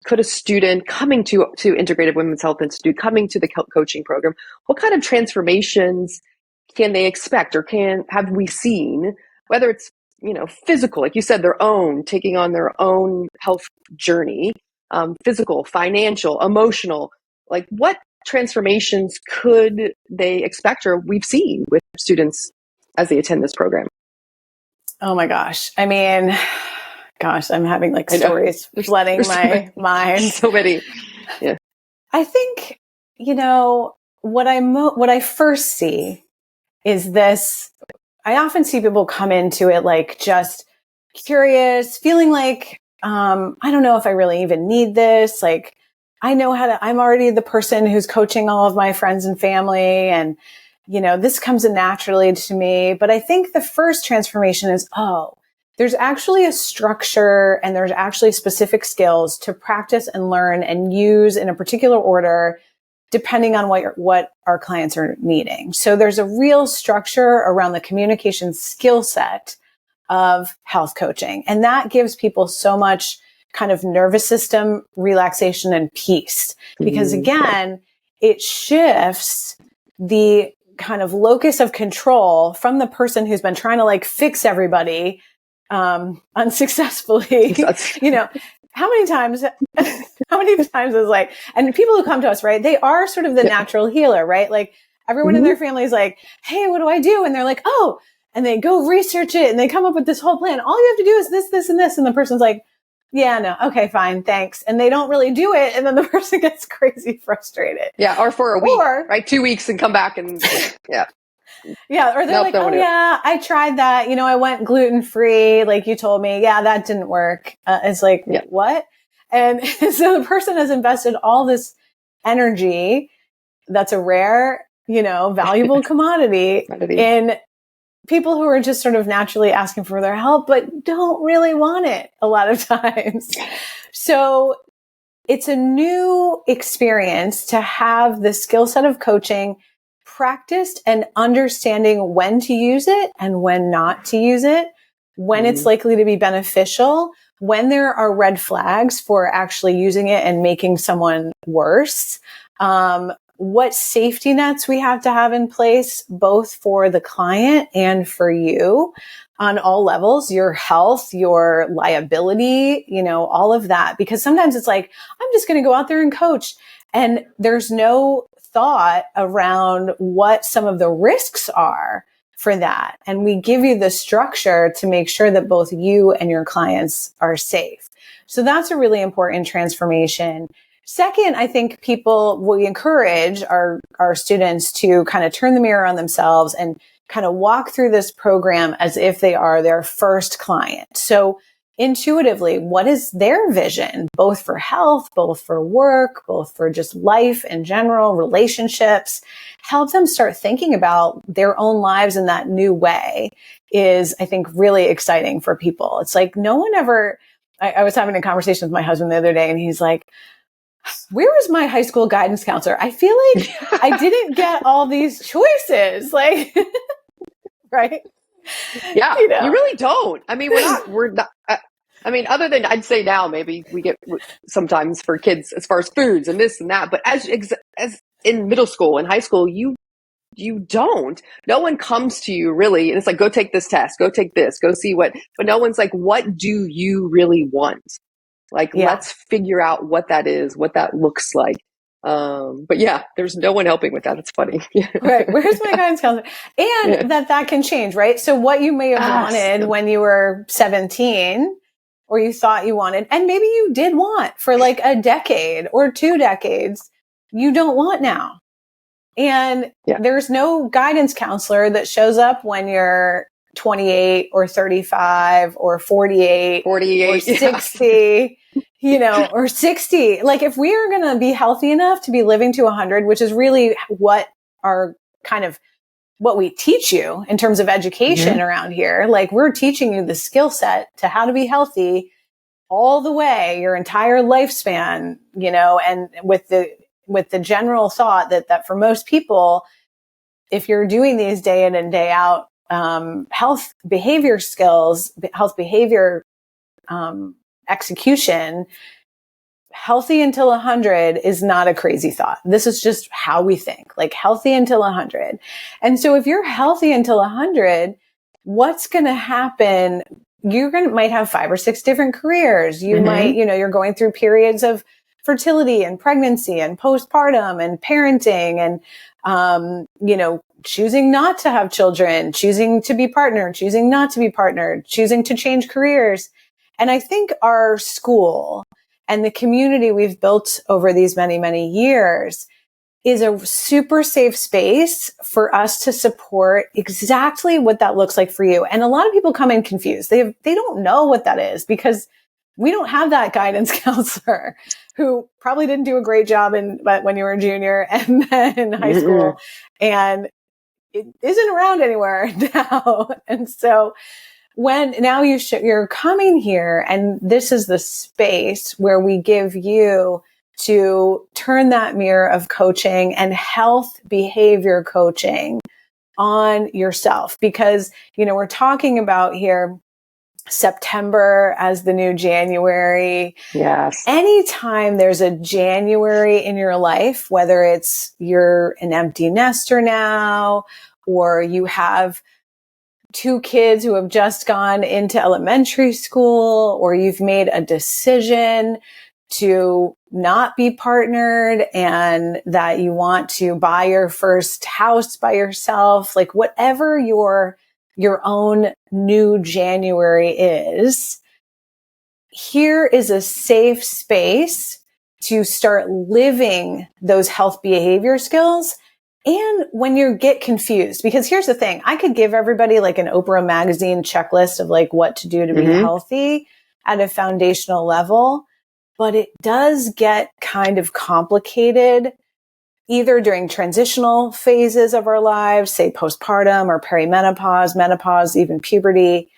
could a student coming to Integrated Women's Health Institute, coming to the coaching program, what kind of transformations can they expect, or have we seen, whether it's, physical, like you said, taking on their own health journey, physical, financial, emotional, like what transformations could they expect, or we've seen with students as they attend this program? Oh my gosh. I mean, I'm having like stories flooding my mind. So many. Yeah. I think, what I first see is this. I often see people come into it like just curious, feeling like, I don't know if I really even need this. Like, I'm already the person who's coaching all of my friends and family, and, this comes naturally to me. But I think the first transformation is, there's actually a structure and there's actually specific skills to practice and learn and use in a particular order, depending on what our clients are needing. So there's a real structure around the communication skill set of health coaching. And that gives people so much kind of nervous system relaxation and peace. Because again, it shifts the kind of locus of control from the person who's been trying to like fix everybody unsuccessfully. How many times is like, and people who come to us, right, they are sort of the natural healer, right? Like everyone in their family is like, hey, what do I do? And they're like, oh, and they go research it and they come up with this whole plan. All you have to do is this, this, and this. And the person's like, yeah, no, okay, fine, thanks. And they don't really do it. And then the person gets crazy frustrated. Yeah. Or for a week, right? 2 weeks and come back and yeah. Yeah. Or they're like, oh yeah, I tried that. I went gluten-free. Like you told me. Yeah, that didn't work. It's like, what? And so the person has invested all this energy. That's a rare, valuable commodity in people who are just sort of naturally asking for their help, but don't really want it a lot of times. So it's a new experience to have the skill set of coaching practiced and understanding when to use it and when not to use it, when it's likely to be beneficial, when there are red flags for actually using it and making someone worse, what safety nets we have to have in place, both for the client and for you on all levels, your health, your liability, all of that. Because sometimes it's like, I'm just going to go out there and coach. And there's no thought around what some of the risks are for that. And we give you the structure to make sure that both you and your clients are safe. So that's a really important transformation. Second, I think we encourage our students to kind of turn the mirror on themselves and kind of walk through this program as if they are their first client. So intuitively, what is their vision, both for health, both for work, both for just life in general, relationships? Help them start thinking about their own lives in that new way is, I think, really exciting for people. It's like no one ever, I was having a conversation with my husband the other day and he's like, where was my high school guidance counselor? I feel like I didn't get all these choices. Like, right? Yeah, you really don't. I mean, we're not, I mean, other than I'd say now, maybe we get sometimes for kids as far as foods and this and that, but as in middle school and high school, you don't. No one comes to you really, and it's like, go take this test, go take this, go see but no one's like, what do you really want? Like, let's figure out what that is, what that looks like. But yeah, there's no one helping with that. It's funny. Right. Where's my guidance counselor? And that can change, right? So what you may have wanted when you were 17 or you thought you wanted, and maybe you did want for like a decade or 2 decades, you don't want now. And there's no guidance counselor that shows up when you're 28 or 35 or 48 or 60, or 60. Like if we are going to be healthy enough to be living to 100, which is really what we teach you in terms of education around here, like we're teaching you the skill set to how to be healthy all the way, your entire lifespan, and with the general thought that for most people, if you're doing these day in and day out, health behavior skills, health behavior execution, healthy until 100 is not a crazy thought. This is just how we think, like healthy until 100. And so if you're healthy until 100, what's going to happen? Might have 5 or 6 different careers. You might, you're going through periods of fertility and pregnancy and postpartum and parenting and, choosing not to have children, choosing to be partnered, choosing not to be partnered, choosing to change careers. And I think our school and the community we've built over these many, many years is a super safe space for us to support exactly what that looks like for you. And a lot of people come in confused. They don't know what that is because we don't have that guidance counselor who probably didn't do a great job when you were a junior and then in high school, and it isn't around anywhere now. And so when now you're coming here, and this is the space where we give you to turn that mirror of coaching and health behavior coaching on yourself, because, we're talking about here September as the new January. Yes. Anytime there's a January in your life, whether it's you're an empty nester now, or you have 2 kids who have just gone into elementary school, or you've made a decision to not be partnered and that you want to buy your first house by yourself, like whatever your own new January is, here is a safe space to start living those health behavior skills. And when you get confused, because here's the thing, I could give everybody like an Oprah magazine checklist of like what to do to be healthy at a foundational level, but it does get kind of complicated either during transitional phases of our lives, say postpartum or perimenopause, menopause, even puberty,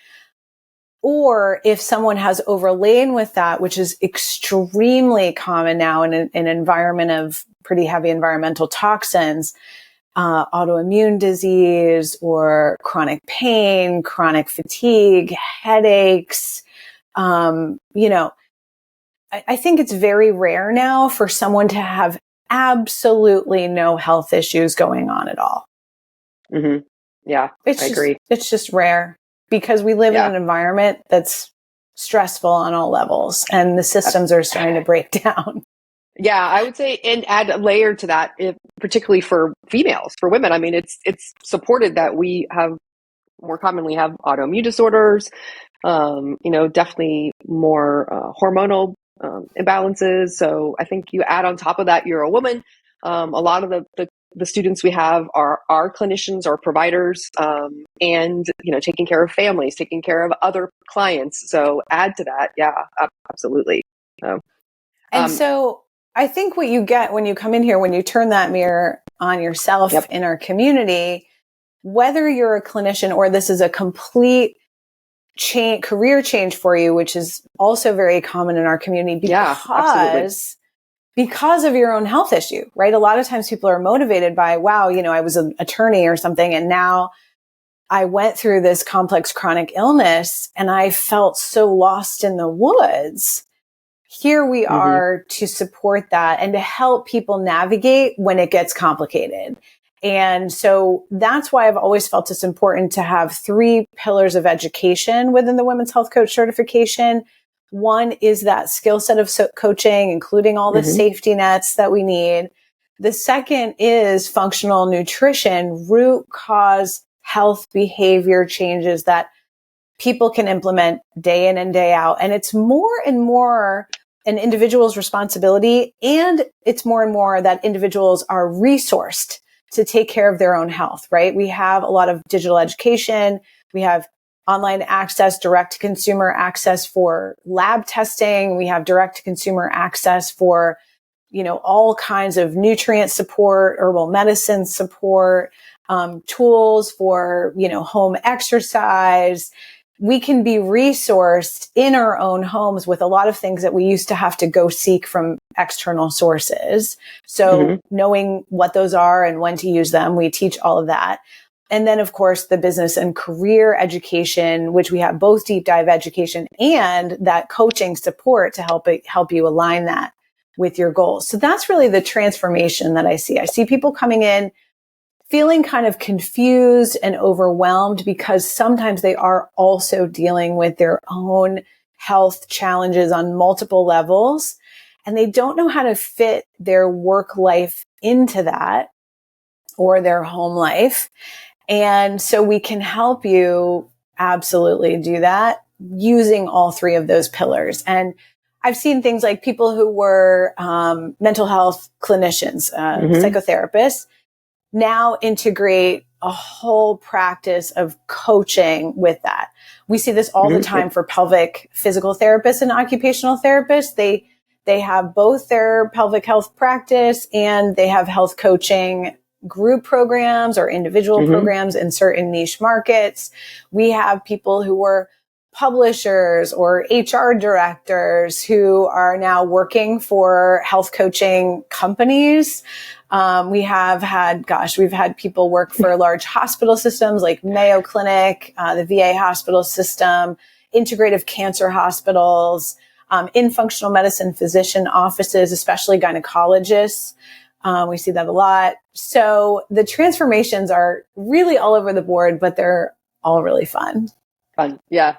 or if someone has overlain with that, which is extremely common now in an environment of pretty heavy environmental toxins, autoimmune disease or chronic pain, chronic fatigue, headaches. I think it's very rare now for someone to have absolutely no health issues going on at all. Mm-hmm. Yeah, I agree. It's just rare because we live in an environment that's stressful on all levels, and the systems are starting to break down. Yeah, I would say, and add a layer to that, particularly for females, for women. I mean, it's supported that we more commonly have autoimmune disorders, definitely more hormonal imbalances. So I think you add on top of that, you're a woman. A lot of the students we have are clinicians or providers, and taking care of families, taking care of other clients. So add to that, yeah, absolutely. So I think what you get when you come in here, when you turn that mirror on yourself in our community, whether you're a clinician or this is a complete career change for you, which is also very common in our community because of your own health issue, right? A lot of times people are motivated by, wow, I was an attorney or something, and now I went through this complex chronic illness and I felt so lost in the woods. Here we are to support that and to help people navigate when it gets complicated. And so that's why I've always felt it's important to have 3 pillars of education within the Women's Health Coach certification. One is that skill set of coaching, including all the safety nets that we need. The second is functional nutrition, root cause health behavior changes that people can implement day in and day out. And it's more and more an individual's responsibility, and it's more and more that individuals are resourced to take care of their own health, right? We have a lot of digital education. We have online access, direct to consumer access for lab testing. We have direct to consumer access for, all kinds of nutrient support, herbal medicine support, tools for, home exercise. We can be resourced in our own homes with a lot of things that we used to have to go seek from external sources. So knowing what those are and when to use them, we teach all of that. And then, of course, the business and career education, which we have both deep dive education and that coaching support to help you align that with your goals. So that's really the transformation that I see. I see people coming in feeling kind of confused and overwhelmed because sometimes they are also dealing with their own health challenges on multiple levels, and they don't know how to fit their work life into that or their home life. And so we can help you absolutely do that using all three of those pillars. And I've seen things like people who were mental health clinicians, psychotherapists, now integrate a whole practice of coaching with that. We see this all the time for pelvic physical therapists and occupational therapists. They have both their pelvic health practice and they have health coaching group programs or individual programs in certain niche markets. We have people who were publishers or HR directors who are now working for health coaching companies. We've had people work for large hospital systems like Mayo Clinic, the VA hospital system, integrative cancer hospitals, in functional medicine physician offices, especially gynecologists. We see that a lot. So the transformations are really all over the board, but they're all really fun. Fun. Yeah.